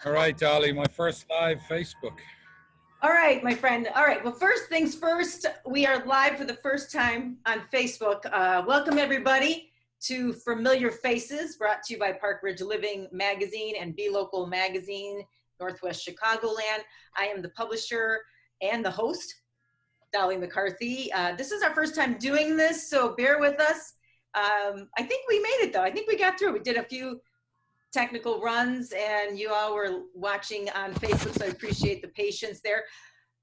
All right, Dolly, my first live Facebook. All right, my friend. All right. Well, first things first, we are live for the first time on Facebook. Welcome, everybody, to Familiar Faces, brought to you by Park Ridge Living Magazine and Be Local Magazine, Northwest Chicagoland. I am the publisher and the host, Dolly McCarthy. This is our first time doing this, so bear with us. I think we made it, though. I think we got through. We did a few technical runs and you all were watching on Facebook, so I appreciate the patience there.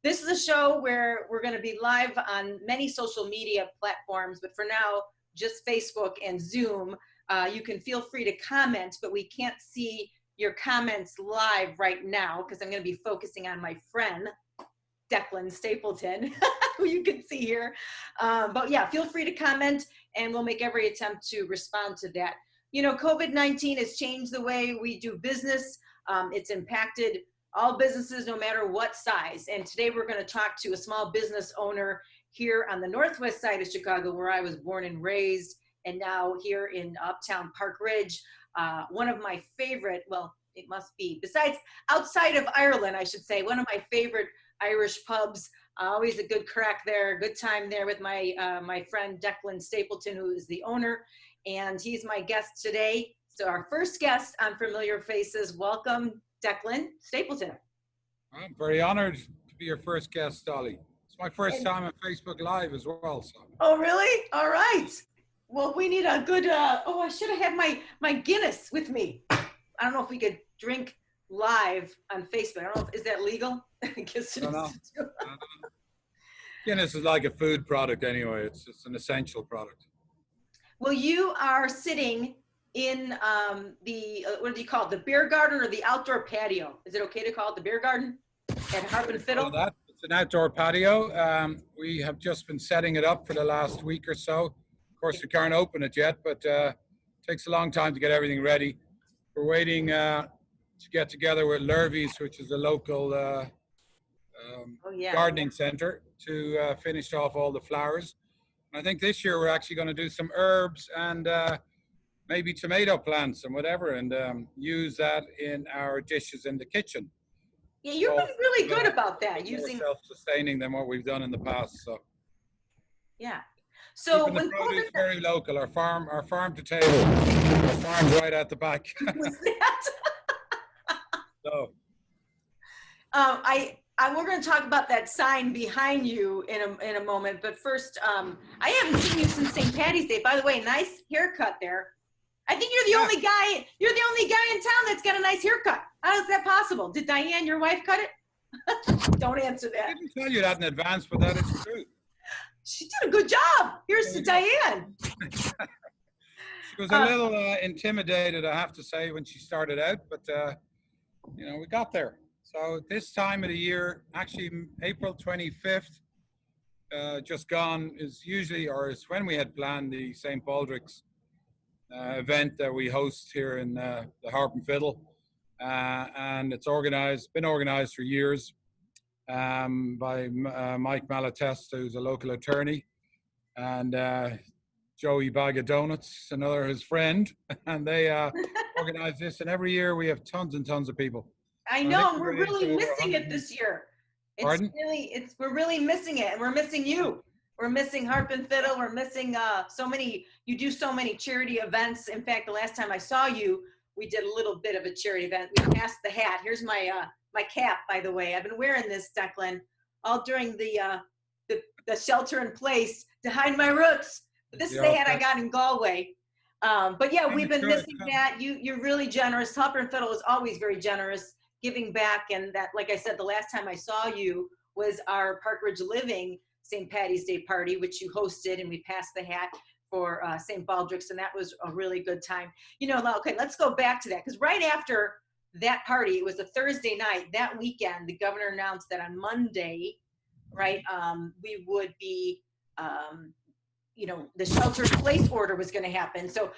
This is a show where we're going to be live on many social media platforms, but for now, just Facebook and Zoom. You can feel free to comment, but we can't see your comments live right now because I'm going to be focusing on my friend, Declan Stapleton, who you can see here. But yeah, feel free to comment and we'll make every attempt to respond to that. You know, COVID-19 has changed the way we do business. It's impacted all businesses, no matter what size. And today we're going to talk to a small business owner here on the northwest side of Chicago, where I was born and raised, and now here in Uptown Park Ridge. One of my favorite, well, it must be, besides outside of Ireland, I should say, one of my favorite Irish pubs. Always a good crack there, good time there with my my friend Declan Stapleton, who is the owner. And he's my guest today. So our first guest on Familiar Faces, welcome Declan Stapleton. I'm very honored to be your first guest, Dolly. It's my first time on Facebook Live as well. So. Oh, really? All right. Well, we need a good, oh, I should have had my Guinness with me. I don't know if we could drink live on Facebook. I don't know, is that legal? I guess it is. Guinness is like a food product anyway. It's an essential product. Well, you are sitting in the, what do you call it, the beer garden or the outdoor patio? Is it okay to call it the beer garden at Harp and Fiddle? It's an outdoor patio. We have just been setting it up for the last week or so. Of course, we can't open it yet, but it takes a long time to get everything ready. We're waiting to get together with Lurvy's, which is a local gardening center, to finish off all the flowers. I think this year we're actually going to do some herbs and maybe tomato plants and whatever, and use that in our dishes in the kitchen. Yeah, you've been really good about that, using more self-sustaining than what we've done in the past. So yeah. So when the produce very local, our farm to table, our farm's right at the back. Was that? So we're going to talk about that sign behind you in a moment, but first, I haven't seen you since St. Patty's Day. By the way, nice haircut there. I think you're the only guy. You're the only guy in town that's got a nice haircut. How is that possible? Did Diane, your wife, cut it? Don't answer that. I didn't tell you that in advance, but that is true. She did a good job. Here's to Diane. She was a little intimidated, I have to say, when she started out, but you know, we got there. So this time of the year, actually April 25th, just gone, is usually, or is when we had planned the St. Baldrick's event that we host here in the Harp and Fiddle. And it's been organized for years by Mike Malatesta, who's a local attorney, and Joey Bag of Donuts, his friend, and they organize this. And every year we have tons and tons of people. I know, and we're really missing it this year. Pardon? We're really missing it, and we're missing you. We're missing Harp and Fiddle. We're missing so many. You do so many charity events. In fact, the last time I saw you, we did a little bit of a charity event. We passed the hat. Here's my my cap, by the way. I've been wearing this, Declan, all during the shelter in place to hide my roots. But this is the hat I got in Galway. But yeah, we've been missing that. You're really generous. Harp and Fiddle is always very generous, giving back. And that, like I said, the last time I saw you was our Park Ridge Living St. Patty's Day party, which you hosted, and we passed the hat for St. Baldrick's, and that was a really good time. You know, okay, let's go back to that, because right after that party, it was a Thursday night, that weekend, the governor announced that on Monday, right, we would be, you know, the shelter-in-place order was going to happen. So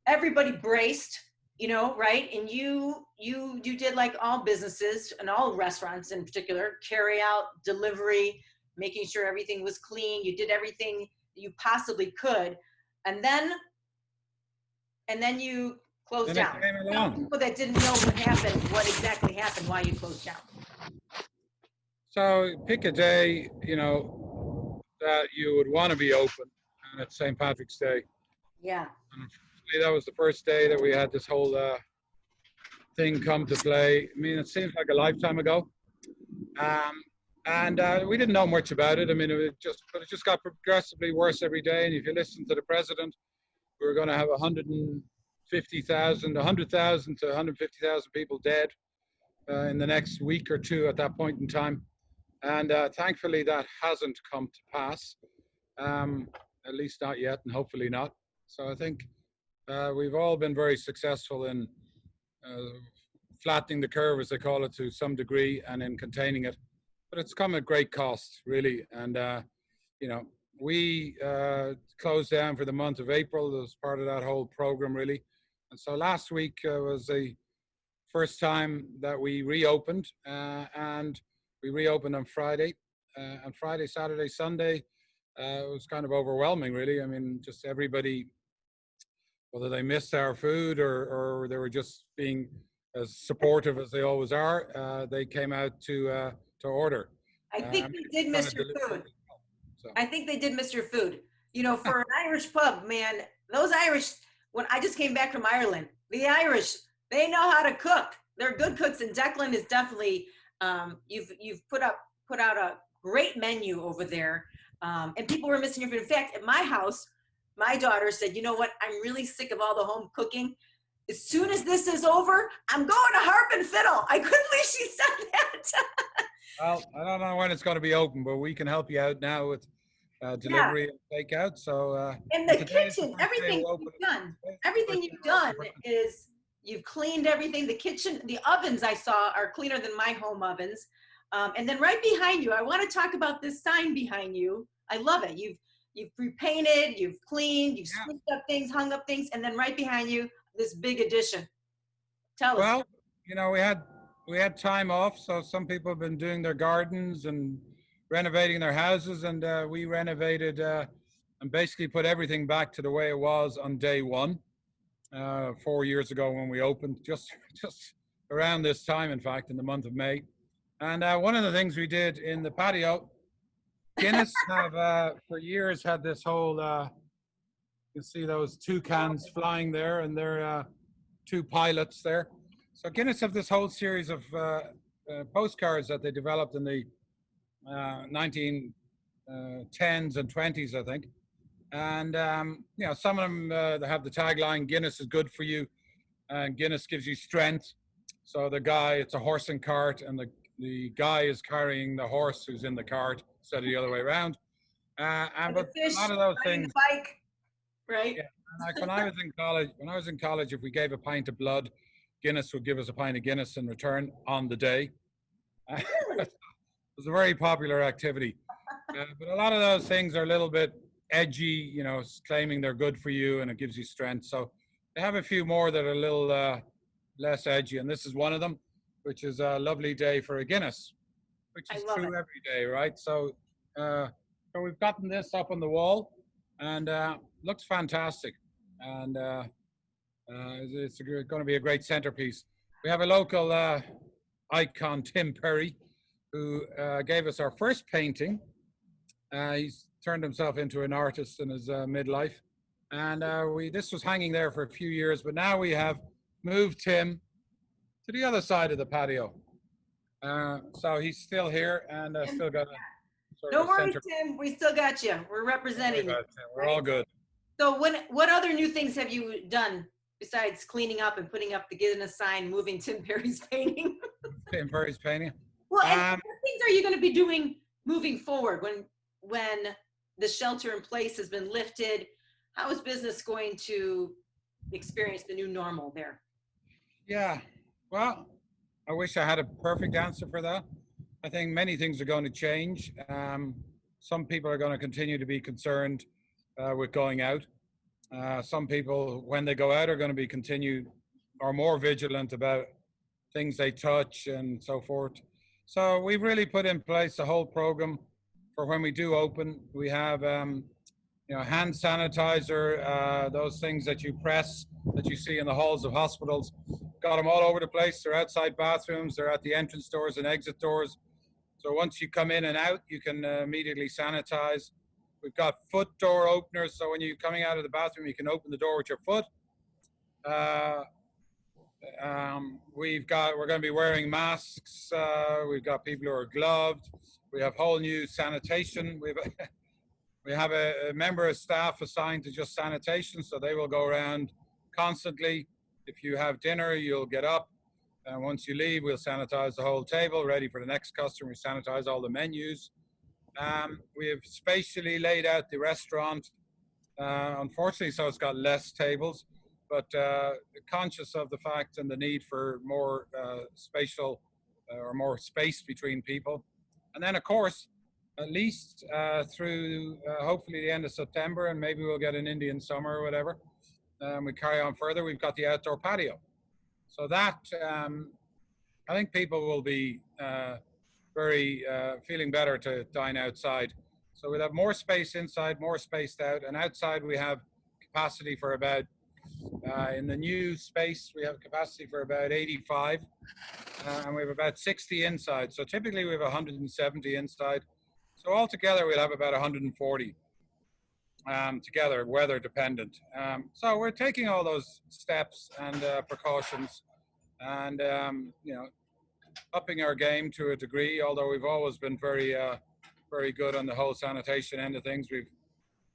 everybody braced, you know, right? And you did, like all businesses and all restaurants in particular, carry out, delivery, making sure everything was clean. You did everything you possibly could. And then you closed Then down. it came Tell along. people that didn't know what happened, what exactly happened, why you closed down. So pick a day, you know, that you would want to be open, and it's St. Patrick's Day. Yeah. And unfortunately, that was the first day that we had this whole thing come to play. I mean, it seems like a lifetime ago. Um, and we didn't know much about it. I mean, but it just got progressively worse every day. And if you listen to the president, we were going to have 150,000, 100,000 to 150,000 people dead in the next week or two at that point in time. And thankfully, that hasn't come to pass, at least not yet, and hopefully not. So I think we've all been very successful in flattening the curve, as they call it, to some degree, and in containing it. But it's come at great cost, really. And, you know, we closed down for the month of April as part of that whole program, really. And so last week was the first time that we reopened, and we reopened on Friday. On Friday, Saturday, Sunday, it was kind of overwhelming, really. I mean, just everybody, whether they missed our food or they were just being as supportive as they always are, they came out to order. I think they did miss your food. So. I think they did miss your food. You know, for an Irish pub, man, those Irish, when I just came back from Ireland, the Irish, they know how to cook. They're good cooks, and Declan is definitely, you've put out a great menu over there, and people were missing your food. In fact, at my house, my daughter said, you know what, I'm really sick of all the home cooking. As soon as this is over, I'm going to Harp and Fiddle. I couldn't believe she said that. Well, I don't know when it's going to be open, but we can help you out now with delivery and takeout. So in the kitchen, everything you've done, is you've cleaned everything. The kitchen, the ovens I saw are cleaner than my home ovens. And then right behind you, I want to talk about this sign behind you. I love it. You've repainted, you've cleaned, you've squeezed up things, hung up things, and then right behind you, this big addition. Tell us. Well, you know, we had time off, so some people have been doing their gardens and renovating their houses, and we renovated and basically put everything back to the way it was on day one, 4 years ago when we opened, just around this time, in fact, in the month of May. And one of the things we did in the patio, Guinness have for years had this whole, you see those toucans flying there, and they're two pilots there. So Guinness have this whole series of postcards that they developed in the 1910s and 20s, I think. And, you know, some of them they have the tagline, Guinness is good for you, and Guinness gives you strength. So the guy, it's a horse and cart, and the guy is carrying the horse who's in the cart instead of the other way around. And but a lot of those things. Bike, right? Yeah, like when I was in college, if we gave a pint of blood, Guinness would give us a pint of Guinness in return on the day. It was a very popular activity. But a lot of those things are a little bit edgy, you know, claiming they're good for you and it gives you strength. So they have a few more that are a little less edgy, and this is one of them, which is a lovely day for a Guinness, which is true every day, right? So, so we've gotten this up on the wall, and looks fantastic, and it's going to be a great centerpiece. We have a local icon, Tim Perry, who gave us our first painting. He's turned himself into an artist in his midlife, and this was hanging there for a few years, but now we have moved Tim to the other side of the patio. So he's still here and still got a sort Don't of worry, center. Tim. We still got you. We're representing you. We're all good. So what other new things have you done besides cleaning up and putting up the Guinness sign, moving Tim Perry's painting? Tim Perry's painting. Well, and what things are you going to be doing moving forward when the shelter in place has been lifted? How is business going to experience the new normal there? Yeah, well, I wish I had a perfect answer for that. I think many things are going to change. Some people are going to continue to be concerned with going out. Some people, when they go out, are going to be more vigilant about things they touch and so forth. So we've really put in place a whole program for when we do open. We have, you you know, hand sanitizer, those things that you press that you see in the halls of hospitals. Got them all over the place. They're outside bathrooms. They're at the entrance doors and exit doors. So once you come in and out, you can immediately sanitize. We've got foot door openers. So when you're coming out of the bathroom, you can open the door with your foot. We're going to be wearing masks. We've got people who are gloved. We have whole new sanitation. We have a member of staff assigned to just sanitation, so they will go around constantly. If you have dinner, you'll get up, and once you leave, we'll sanitize the whole table, ready for the next customer. We sanitize all the menus. We have spatially laid out the restaurant, unfortunately, so it's got less tables, but conscious of the fact and the need for more spatial or more space between people. And then, of course, at least through hopefully the end of September, and maybe we'll get an Indian summer or whatever. We carry on further. We've got the outdoor patio. So that, I think people will be very feeling better to dine outside. So we'll have more space inside, more spaced out, and outside we have capacity for about, in the new space, we have capacity for about 85, and we have about 60 inside. So typically we have 170 inside. So altogether we'll have about 140 together, weather dependent. So we're taking all those steps and precautions, and you know, upping our game to a degree. Although we've always been very, very good on the whole sanitation end of things. We've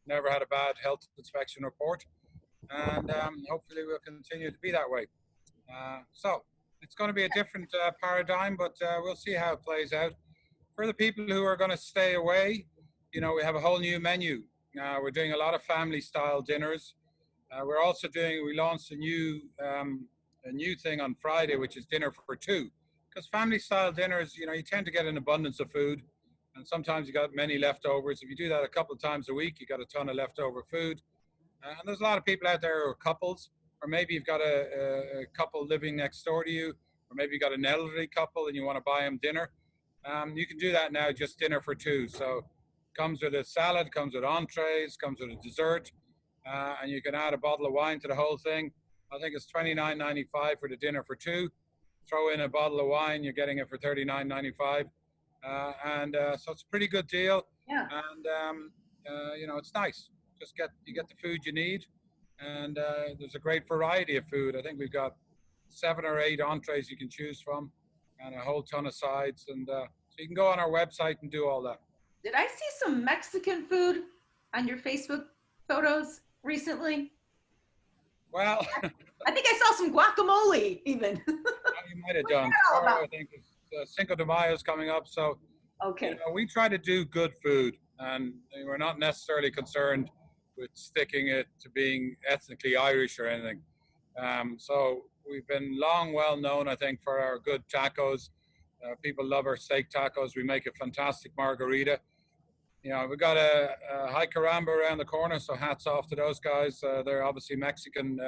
never had a bad health inspection report, and hopefully we'll continue to be that way. So it's going to be a different paradigm, but we'll see how it plays out. For the people who are going to stay away, you know, we have a whole new menu. We're doing a lot of family style dinners. We're also we launched a new thing on Friday, which is dinner for two. Because family style dinners, you know, you tend to get an abundance of food, and sometimes you got many leftovers. If you do that a couple of times a week, you got a ton of leftover food. And there's a lot of people out there who are couples, or maybe you've got a couple living next door to you, or maybe you got an elderly couple and you want to buy them dinner. You can do that now, just dinner for two. So comes with a salad, comes with entrees, comes with a dessert, and you can add a bottle of wine to the whole thing. I think it's $29.95 for the dinner for two. Throw in a bottle of wine, you're getting it for $39.95, so it's a pretty good deal. Yeah. And you know, it's nice. You get the food you need, and there's a great variety of food. I think we've got 7 or 8 entrees you can choose from, and a whole ton of sides, and so you can go on our website and do all that. Did I see some Mexican food on your Facebook photos recently? Well, I think I saw some guacamole even. you might have done. I think Cinco de Mayo is coming up, so okay. You know, we try to do good food, and we're not necessarily concerned with sticking it to being ethnically Irish or anything. So we've been well known, I think, for our good tacos. People love our steak tacos. We make a fantastic margarita. You know, we've got a High Caramba around the corner, so hats off to those guys. They're obviously Mexican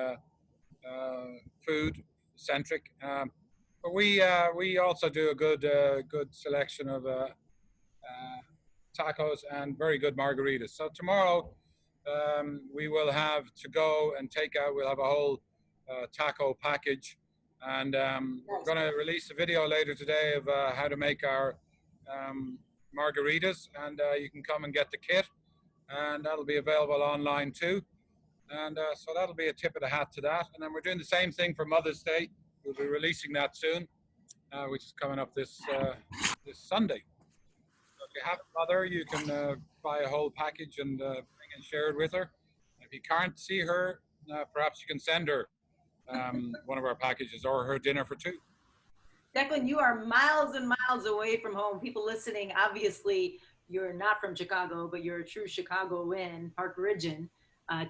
food centric, but we also do a good selection of tacos and very good margaritas. So tomorrow we will have to go and take out. We'll have a whole taco package, and we're going to release a video later today of how to make our margaritas, and you can come and get the kit, and that'll be available online too. And so that'll be a tip of the hat to that. And then we're doing the same thing for Mother's Day. We'll be releasing that soon, which is coming up this Sunday. So if you have a mother, you can buy a whole package and bring and share it with her. If you can't see her, perhaps you can send her one of our packages or her dinner for two. Declan, you are miles and miles away from home. People listening, obviously, you're not from Chicago, but you're a true Chicagoan, Park Ridgean.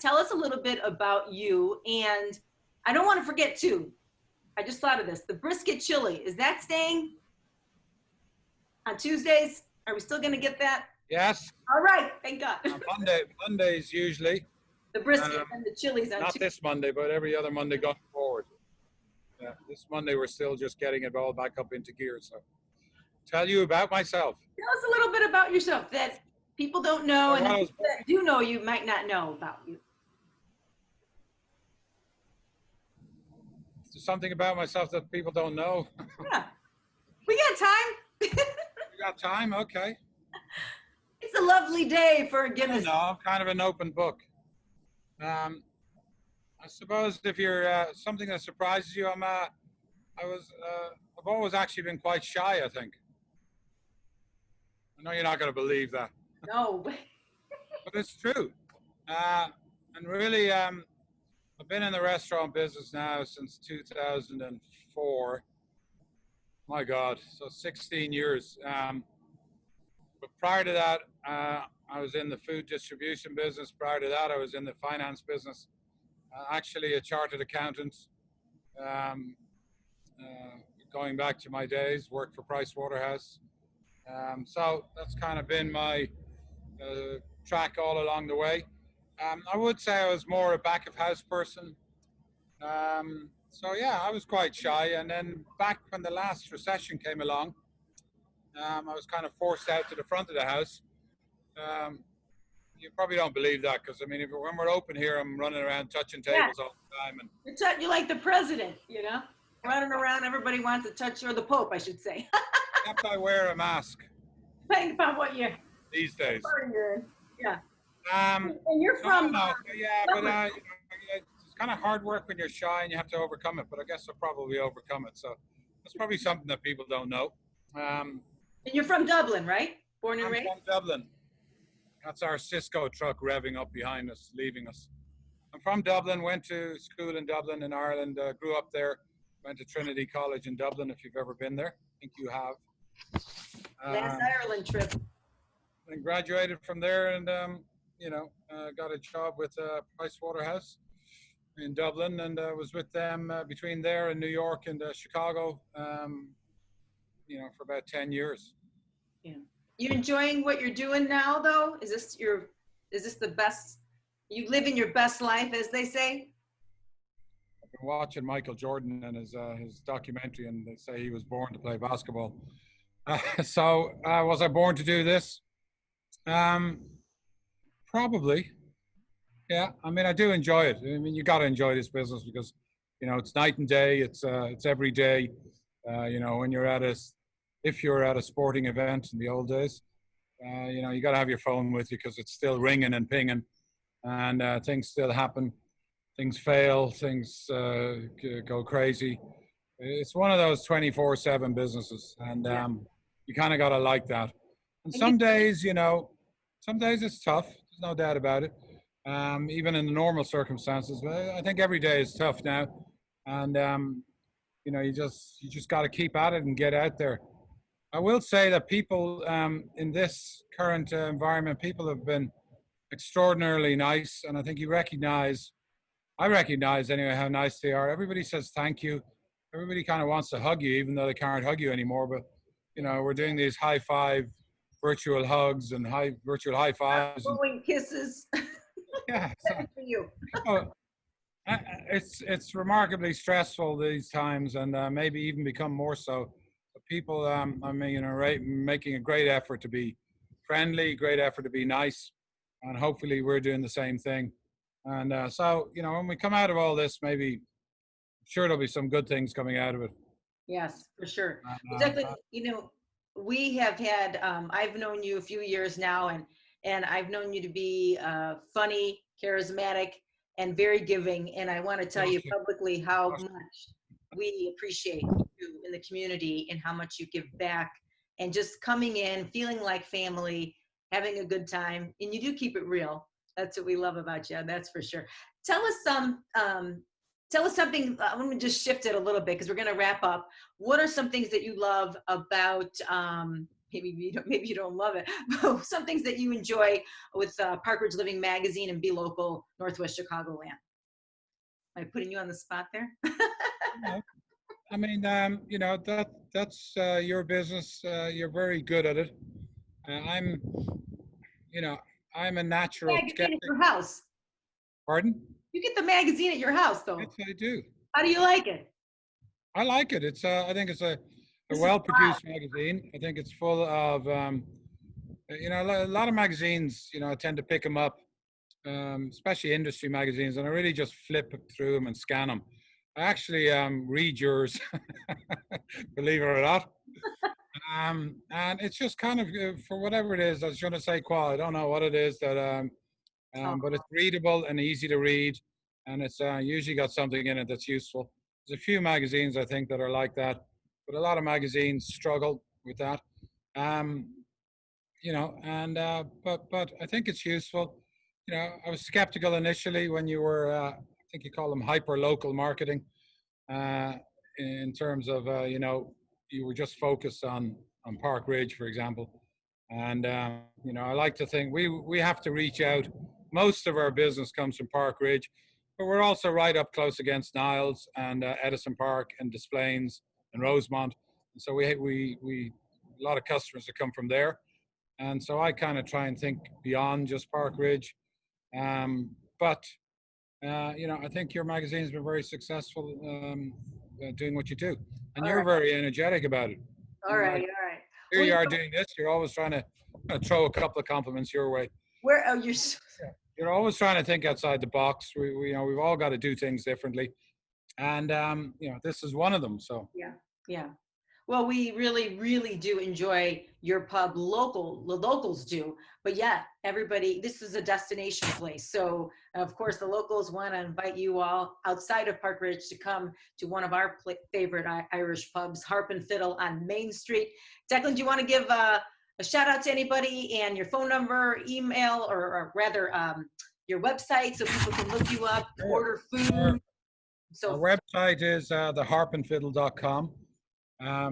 Tell us a little bit about you. And I don't want to forget, too, I just thought of this. The brisket chili, is that staying on Tuesdays? Are we still going to get that? Yes. All right. Thank God. Mondays usually. The brisket and the chilies on Not Tuesday. this Monday, but every other Monday going forward. Yeah, this Monday we're still just getting it all back up into gear. So tell you about myself. Tell us a little bit about yourself. That people don't know, So and the what I was, people that do know you might not know about you. something about myself that people don't know. Yeah, we got time. You got time? Okay. It's a lovely day for a I don't Guinness. know. I'm kind of an open book. I suppose if you're something that surprises you, I've always actually been quite shy, I think. I know you're not going to believe that, No. but it's true. Uh, and really, I've been in the restaurant business now since 2004. My God, so 16 years. But prior to that, I was in the food distribution business. Prior to that, I was in the finance business. Actually, a chartered accountant. Um, Going back to my days, worked for Price Waterhouse. So that's kind of been my track all along the way. I would say I was more a back of house person. So yeah, I was quite shy. And then back when the last recession came along, I was kind of forced out to the front of the house. Um, you probably don't believe that because I mean, when we're open here, I'm running around touching Yeah, tables all the time, and you're like the president, you know, running around. Everybody wants to touch you, or the Pope, I should say. except I wear a mask Depending upon what you're these days. in. Yeah. Um, And you're no, from no, yeah, but Dublin. it's kind of hard work when you're shy and you have to overcome it. But I guess I'll probably overcome it. So that's probably something that people don't know. Um, And you're from Dublin, right? Born and I'm raised? from Dublin. That's our Cisco truck revving up behind us, leaving us. I'm from Dublin, went to school in Dublin in Ireland, grew up there, went to Trinity College in Dublin, if you've ever been there. I think you have. Last Ireland trip. And graduated from there and, got a job with Price Waterhouse in Dublin and was with them between there and New York and Chicago, for about 10 years. Yeah. You enjoying what you're doing now, though? Is this the best? You living your best life, as they say? I've been watching Michael Jordan and his documentary, and they say he was born to play basketball. So was I born to do this? Probably. Yeah. I mean, I do enjoy it. I mean, you got to enjoy this business because, it's night and day. It's every day. When if you're at a sporting event in the old days, you got to have your phone with you because it's still ringing and pinging, and things still happen. Things fail. Things go crazy. It's one of those 24/7 businesses, and you kind of got to like that. And some days, some days it's tough. There's no doubt about it. Even in the normal circumstances, but I think every day is tough now, and you just got to keep at it and get out there. I will say that people in this current environment, people have been extraordinarily nice, and I think I recognize anyway how nice they are. Everybody says thank you. Everybody kind of wants to hug you, even though they can't hug you anymore. But we're doing these high five virtual hugs and virtual high fives. Blowing kisses. Yeah. For you. It's remarkably stressful these times, and maybe even become more so. But people, making a great effort to be friendly, great effort to be nice, and hopefully we're doing the same thing. And so, when we come out of all this, maybe, I'm sure there'll be some good things coming out of it. Yes, for sure. Exactly. We have had, I've known you a few years now, and I've known you to be funny, charismatic, and very giving. And I want to tell you publicly how much we appreciate you in the community and how much you give back and just coming in, feeling like family, having a good time. And you do keep it real. That's what we love about you. That's for sure. Tell us something. I'm going to just shift it a little bit because we're going to wrap up. What are some things that you love about, maybe you don't love it, but some things that you enjoy with Park Ridge Living Magazine and Be Local, Northwest Chicagoland? Am I putting you on the spot there? No. I mean, that's your business. You're very good at it. I'm a natural Magazine skeptic. at your house. Pardon? You get the magazine at your house, though. Yes, I do. How do you like it? I like it. I think it's a well-produced magazine. I think it's full of You know, a lot of magazines, you know, I tend to pick them up, especially industry magazines, and I really just flip through them and scan them. I actually read yours, believe it or not. And it's just kind of for whatever it is. I was going to say qual. I don't know what it is that, Oh, but it's readable and easy to read, and it's usually got something in it that's useful. There's a few magazines I think that are like that, but a lot of magazines struggle with that. Um, you know, and but I think it's useful. You know, I was skeptical initially when you were, I think you call them hyper local marketing, uh, in terms of you know, you were just focused on Park Ridge, for example, and you know, I like to think we have to reach out. Most of our business comes from Park Ridge, but we're also right up close against Niles and Edison Park and Des Plaines and Rosemont, and so we a lot of customers that come from there, and so I kind of try and think beyond just Park Ridge. But you know, I think your magazine's been very successful, doing what you do, and all you're right, very energetic about it. all And right, like all right. here Well, you are doing this, you're always trying to throw a couple of compliments your way. where? Oh, you're. So, You're always trying to think outside the box. We you know, we've all got to do things differently, and you know, this is one of them. So yeah, yeah. Well, we really, really do enjoy your pub. The locals do, but yeah, everybody. This is a destination place, so of course the locals want to invite you all outside of Park Ridge to come to one of our favorite Irish pubs, Harp and Fiddle on Main Street. Declan, do you want to give a shout out to anybody and your phone number, email, or rather your website so people can look you up, order our, food? our So website is theharpandfiddle.com.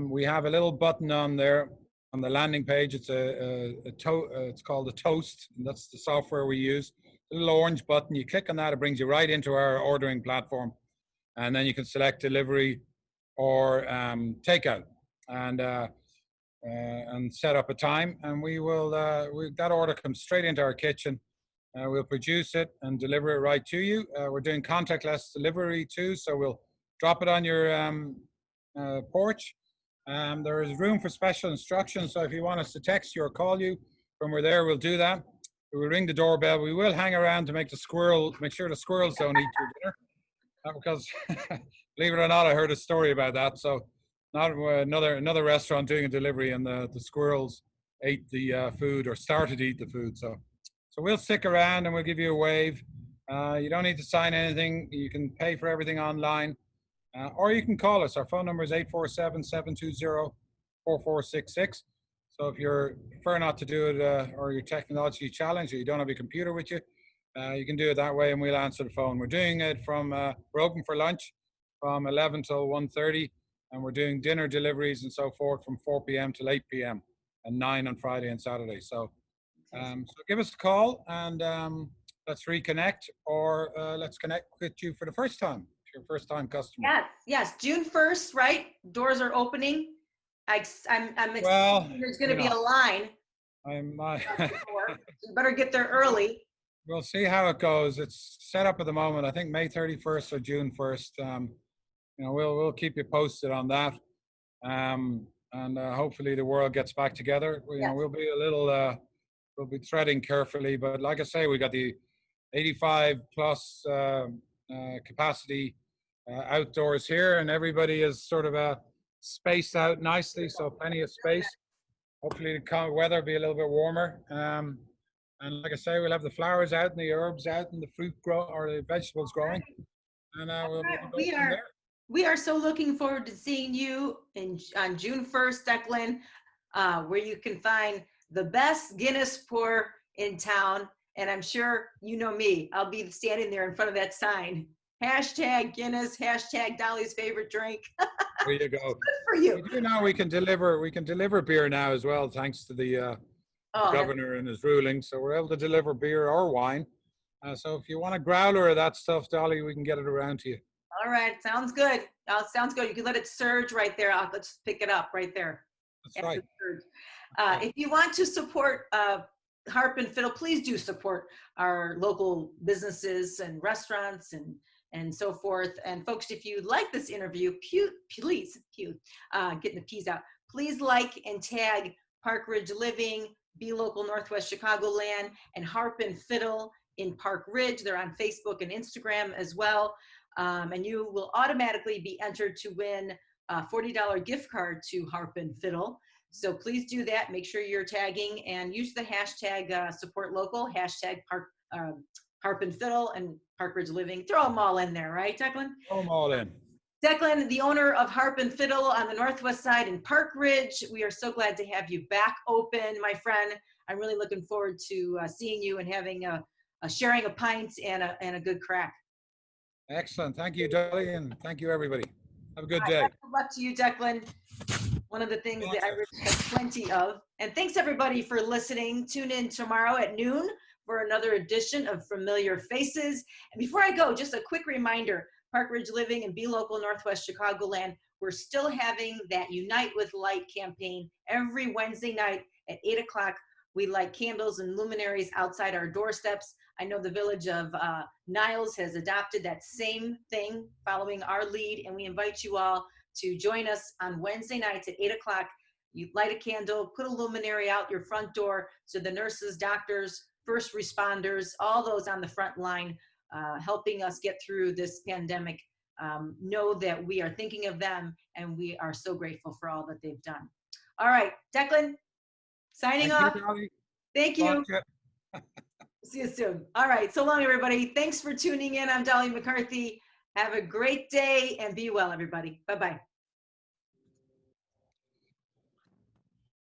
We have a little button on there on the landing page. It's it's called a toast, and that's the software we use. A little orange button. You click on that, it brings you right into our ordering platform, and then you can select delivery or takeout, and set up a time, and that order comes straight into our kitchen. We'll produce it and deliver it right to you. We're doing contactless delivery too, so we'll drop it on your porch. There is room for special instructions, so if you want us to text you or call you when we're there, we'll do that. We will ring the doorbell. We will hang around to make sure the squirrels don't eat your dinner, because believe it or not, I heard a story about that. So, not another restaurant doing a delivery, and the squirrels ate the food or started to eat the food. So we'll stick around and we'll give you a wave. You don't need to sign anything. You can pay for everything online, or you can call us. Our phone number is 847-720-4466. So if you prefer not to do it, or you're technologically challenged, or you don't have your computer with you, you can do it that way, and we'll answer the phone. We're doing it we're open for lunch from 11 till 1:30, and we're doing dinner deliveries and so forth from 4 p.m. till 8 p.m. and 9 on Friday and Saturday. So give us a call, and let's reconnect, or let's connect with you for the first time, if you're a first time customer. yes, yes, June 1st, right? Doors are opening. I'm Well, expecting there's going you to be know, a line. I'm, You better get there early. we'll see how it goes. It's set up at the moment. I think May 31st or June 1st. You know, we'll keep you posted on that. And hopefully the world gets back together. You know, Yes. we'll be a little, we'll be treading carefully, but like I say, we got the 85 plus capacity outdoors here, and everybody is sort of spaced out nicely, so plenty of space. Hopefully the weather will be a little bit warmer. And like I say, we'll have the flowers out and the herbs out and the fruit grow, or the vegetables growing, and we'll go We from are there. we are so looking forward to seeing you on June 1st, Declan, where you can find the best Guinness pour in town. And I'm sure you know me. I'll be standing there in front of that sign. Hashtag Guinness, hashtag Dolly's favorite drink. There you go. Good for you. We do now. We can deliver beer now as well, thanks to the Oh, governor and his ruling. So we're able to deliver beer or wine. So if you want a growler of that stuff, Dolly, we can get it around to you. all right. Sounds good. Sounds good. You can let it surge right there. I'll just pick it up right there. That's right. If you want to support Harp and Fiddle, please do support our local businesses and restaurants and so forth. And folks, if you like this interview, please, getting the P's out, please like and tag Park Ridge Living, Be Local Northwest Chicagoland, and Harp and Fiddle in Park Ridge. They're on Facebook and Instagram as well. And you will automatically be entered to win a $40 gift card to Harp and Fiddle. So please do that. Make sure you're tagging and use the hashtag support local, hashtag Harp and Fiddle and Park Ridge Living. Throw them all in there, right, Declan? Throw them all in. Declan, the owner of Harp and Fiddle on the Northwest Side in Park Ridge, we are so glad to have you back open, my friend. I'm really looking forward to seeing you and having a sharing a pint and a good crack. Excellent. Thank you, Dolly, and thank you, everybody. Have a good day. Good luck to you, Declan. One of the things that I have plenty of. And thanks, everybody, for listening. Tune in tomorrow at noon for another edition of Familiar Faces. And before I go, just a quick reminder, Park Ridge Living and Be Local Northwest Chicagoland, we're still having that Unite with Light campaign every Wednesday night at 8 o'clock. We light candles and luminaries outside our doorsteps. I know the village of Niles has adopted that same thing following our lead, and we invite you all to join us on Wednesday nights at 8 o'clock. You light a candle, put a luminary out your front door so the nurses, doctors, first responders, all those on the front line helping us get through this pandemic know that we are thinking of them, and we are so grateful for all that they've done. All right, Declan, signing off. Thank you. See you soon. All right, so long, everybody. Thanks for tuning in. I'm Dolly McCarthy. Have a great day and be well, everybody. Bye-bye.